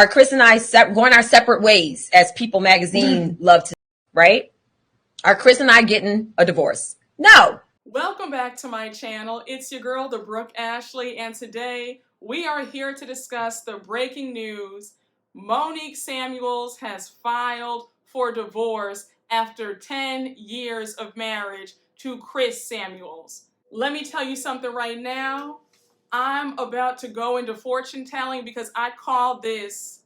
Are Chris and I going our separate ways, as People Magazine love to, right? Are Chris and I getting a divorce? No. Welcome back to my channel. It's your girl, the Brooke Ashley, and today we are here to discuss the breaking news. Monique Samuels has filed for divorce after 10 years of marriage to Chris Samuels. Let me tell you something right now. I'm about to go into fortune telling because I called this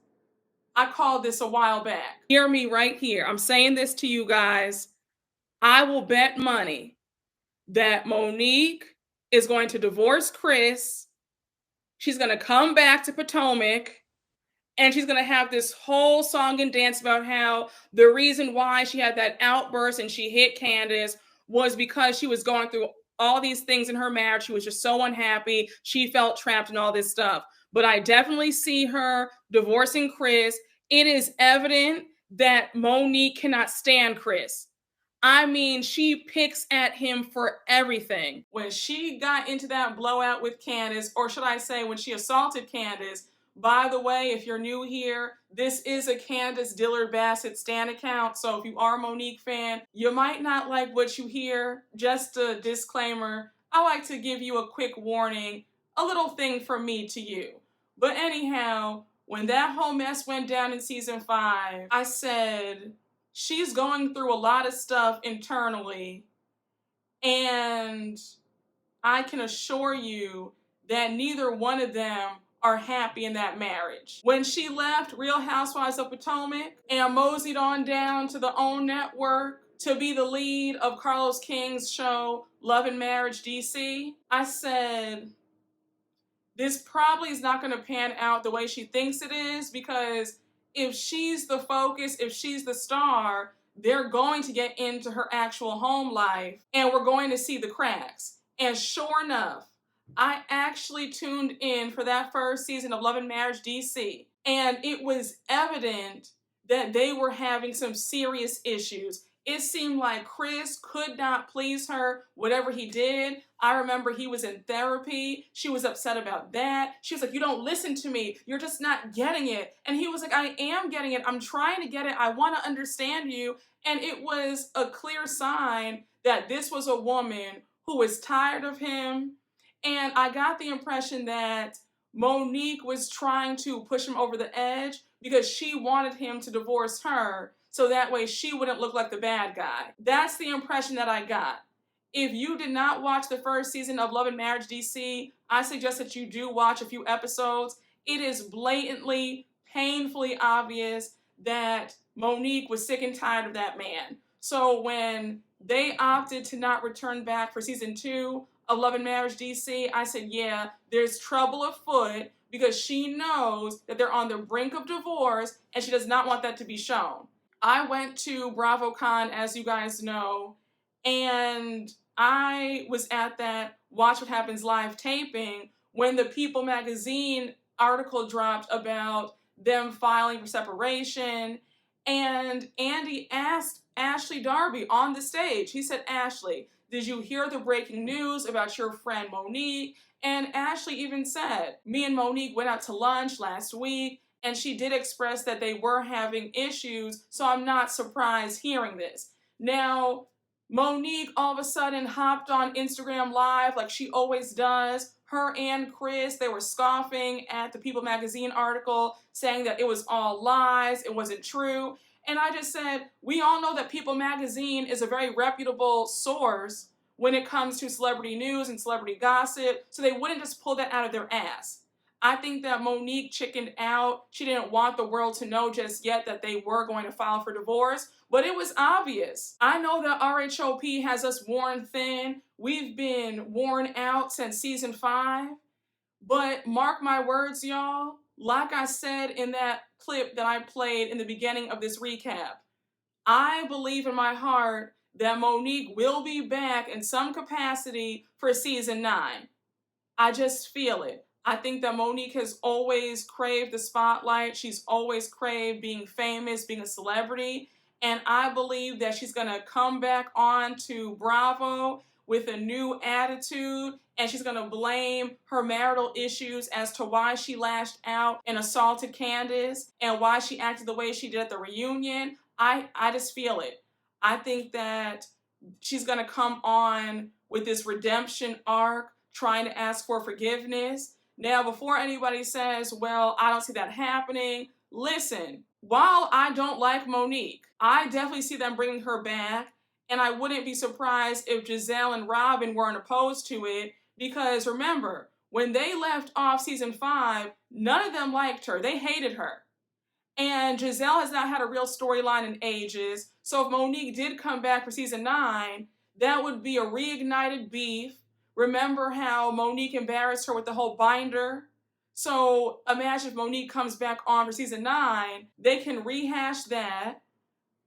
a while back. Hear me right here. I'm saying this to you guys. I will bet money that Monique is going to divorce Chris. She's going to come back to Potomac and she's going to have this whole song and dance about how the reason why she had that outburst and she hit Candace was because she was going through all these things in her marriage. She was just so unhappy. She felt trapped and all this stuff. But I definitely see her divorcing Chris. It is evident that Monique cannot stand Chris. I mean, she picks at him for everything. When she got into that blowout with Candace, or should I say when she assaulted Candace, by the way, if you're new here, this is a Candace Dillard Bassett stan account, so if you are a Monique fan, you might not like what you hear. Just a disclaimer, I like to give you a quick warning, a little thing from me to you. But anyhow, when that whole mess went down in season 5, I said, she's going through a lot of stuff internally, and I can assure you that neither one of them are happy in that marriage. When she left Real Housewives of Potomac and moseyed on down to the OWN network to be the lead of Carlos King's show, Love and Marriage DC, I said, this probably is not going to pan out the way she thinks it is, because if she's the focus, if she's the star, they're going to get into her actual home life and we're going to see the cracks. And sure enough, I actually tuned in for that first season of Love and Marriage DC, and it was evident that they were having some serious issues. It seemed like Chris could not please her, whatever he did. I remember he was in therapy. She was upset about that. She was like, you don't listen to me. You're just not getting it. And he was like, I am getting it. I'm trying to get it. I want to understand you. And it was a clear sign that this was a woman who was tired of him. And I got the impression that Monique was trying to push him over the edge because she wanted him to divorce her, so that way she wouldn't look like the bad guy. That's the impression that I got. If you did not watch the first season of Love and Marriage DC, I suggest that you do watch a few episodes. It is blatantly, painfully obvious that Monique was sick and tired of that man. So when they opted to not return back for season 2 of Love and Marriage DC, I said, yeah, there's trouble afoot, because she knows that they're on the brink of divorce and she does not want that to be shown. I went to BravoCon, as you guys know, and I was at that Watch What Happens Live taping when the People Magazine article dropped about them filing for separation, and Andy asked Ashley Darby on the stage, he said, Ashley, did you hear the breaking news about your friend Monique? And Ashley even said, me and Monique went out to lunch last week, and she did express that they were having issues, so I'm not surprised hearing this. Now, Monique all of a sudden hopped on Instagram Live like she always does. Her and Chris, they were scoffing at the People Magazine article, saying that it was all lies, it wasn't true. And I just said, we all know that People Magazine is a very reputable source when it comes to celebrity news and celebrity gossip, so they wouldn't just pull that out of their ass. I think that Monique chickened out. She didn't want the world to know just yet that they were going to file for divorce, but it was obvious. I know that RHOP has us worn thin. We've been worn out since season 5, but mark my words, y'all. Like I said in that clip that I played in the beginning of this recap, I believe in my heart that Monique will be back in some capacity for season 9. I just feel it. I think that Monique has always craved the spotlight. She's always craved being famous, being a celebrity. And I believe that she's going to come back on to Bravo with a new attitude, and she's going to blame her marital issues as to why she lashed out and assaulted Candace and why she acted the way she did at the reunion. I just feel it. I think that she's going to come on with this redemption arc, trying to ask for forgiveness. Now, before anybody says, well, I don't see that happening, listen, while I don't like Monique, I definitely see them bringing her back, and I wouldn't be surprised if Giselle and Robin weren't opposed to it, because remember, when they left off season 5, none of them liked her. They hated her. And Giselle has not had a real storyline in ages, so if Monique did come back for season 9, that would be a reignited beef. Remember how Monique embarrassed her with the whole binder? So imagine if Monique comes back on for season 9, they can rehash that.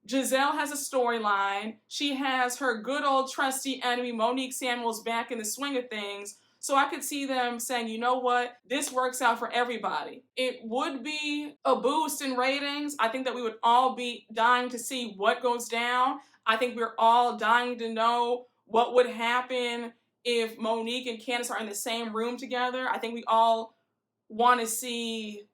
Giselle has a storyline. She has her good old trusty enemy, Monique Samuels, back in the swing of things. So I could see them saying, you know what, this works out for everybody. It would be a boost in ratings. I think that we would all be dying to see what goes down. I think we're all dying to know what would happen if Monique and Candace are in the same room together. I think we all want to see,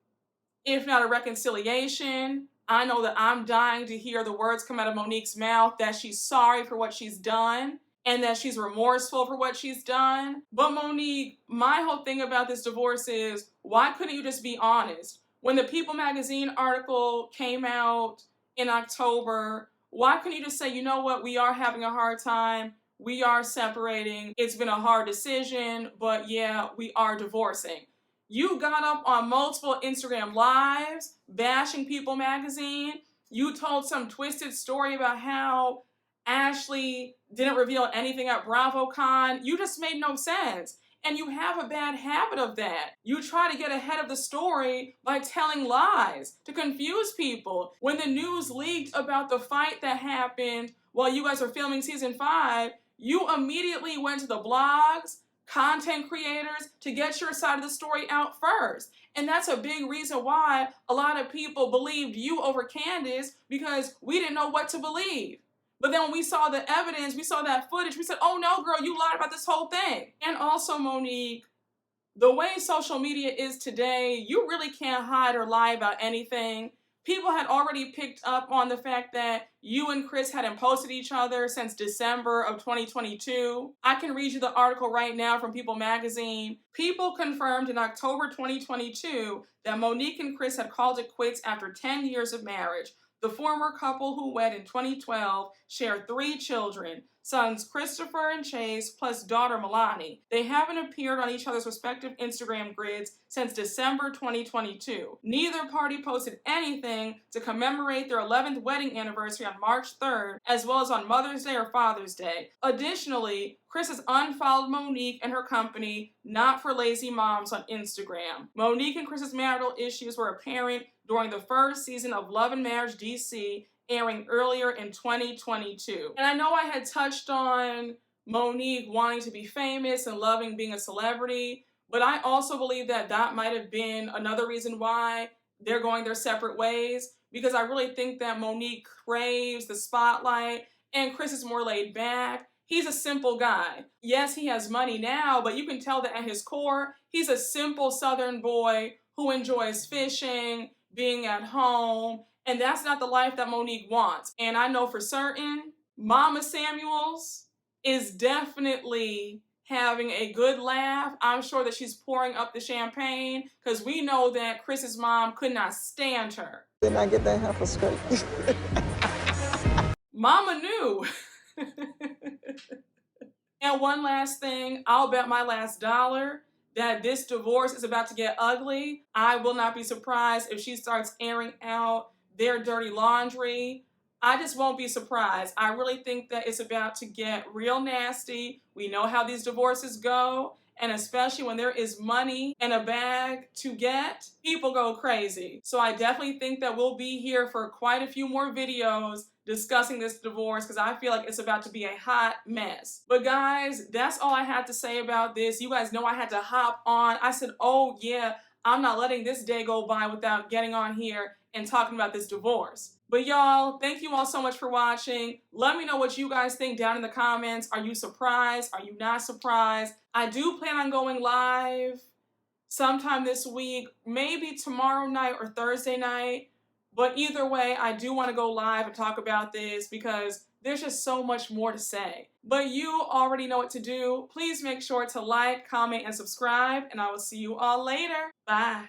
if not a reconciliation. I know that I'm dying to hear the words come out of Monique's mouth that she's sorry for what she's done and that she's remorseful for what she's done. But Monique, my whole thing about this divorce is, why couldn't you just be honest? When the People magazine article came out in October, why couldn't you just say, you know what, we are having a hard time, we are separating, it's been a hard decision, but yeah, we are divorcing. You got up on multiple Instagram lives bashing People magazine. You told some twisted story about how Ashley didn't reveal anything at BravoCon. You just made no sense. And you have a bad habit of that. You try to get ahead of the story by telling lies to confuse people. When the news leaked about the fight that happened while you guys were filming season 5, you immediately went to the blogs, content creators, to get your side of the story out first. And that's a big reason why a lot of people believed you over Candace, because we didn't know what to believe. But then when we saw the evidence, we saw that footage, we said, oh no, girl, you lied about this whole thing. And also, Monique, the way social media is today, you really can't hide or lie about anything. People had already picked up on the fact that you and Chris hadn't posted each other since December of 2022. I can read you the article right now from People magazine. People confirmed in October 2022 that Monique and Chris had called it quits after 10 years of marriage. The former couple, who wed in 2012, share 3 children, sons Christopher and Chase, plus daughter Milani. They haven't appeared on each other's respective Instagram grids since December 2022. Neither party posted anything to commemorate their 11th wedding anniversary on March 3rd, as well as on Mother's Day or Father's Day. Additionally, Chris has unfollowed Monique and her company, Not for Lazy Moms, on Instagram. Monique and Chris's marital issues were apparent during the first season of Love and Marriage DC, airing earlier in 2022. And I know I had touched on Monique wanting to be famous and loving being a celebrity, but I also believe that that might have been another reason why they're going their separate ways, because I really think that Monique craves the spotlight and Chris is more laid back. He's a simple guy. Yes, he has money now, but you can tell that at his core, he's a simple Southern boy who enjoys fishing, being at home, and that's not the life that Monique wants. And I know for certain, Mama Samuels is definitely having a good laugh. I'm sure that she's pouring up the champagne, because we know that Chris's mom could not stand her. Didn't I get that heifer straight? Mama knew. And one last thing, I'll bet my last dollar that this divorce is about to get ugly. I will not be surprised if she starts airing out their dirty laundry. I just won't be surprised. I really think that it's about to get real nasty. We know how these divorces go, and especially when there is money and a bag to get, people go crazy. So I definitely think that we'll be here for quite a few more videos discussing this divorce, because I feel like it's about to be a hot mess. But guys, that's all I had to say about this. You guys know I had to hop on. I said, oh yeah, I'm not letting this day go by without getting on here and talking about this divorce. But y'all, thank you all so much for watching. Let me know what you guys think down in the comments. Are you surprised? Are you not surprised? I do plan on going live sometime this week, maybe tomorrow night or Thursday night. But either way, I do want to go live and talk about this because there's just so much more to say. But you already know what to do. Please make sure to like, comment, and subscribe, and I will see you all later. Bye.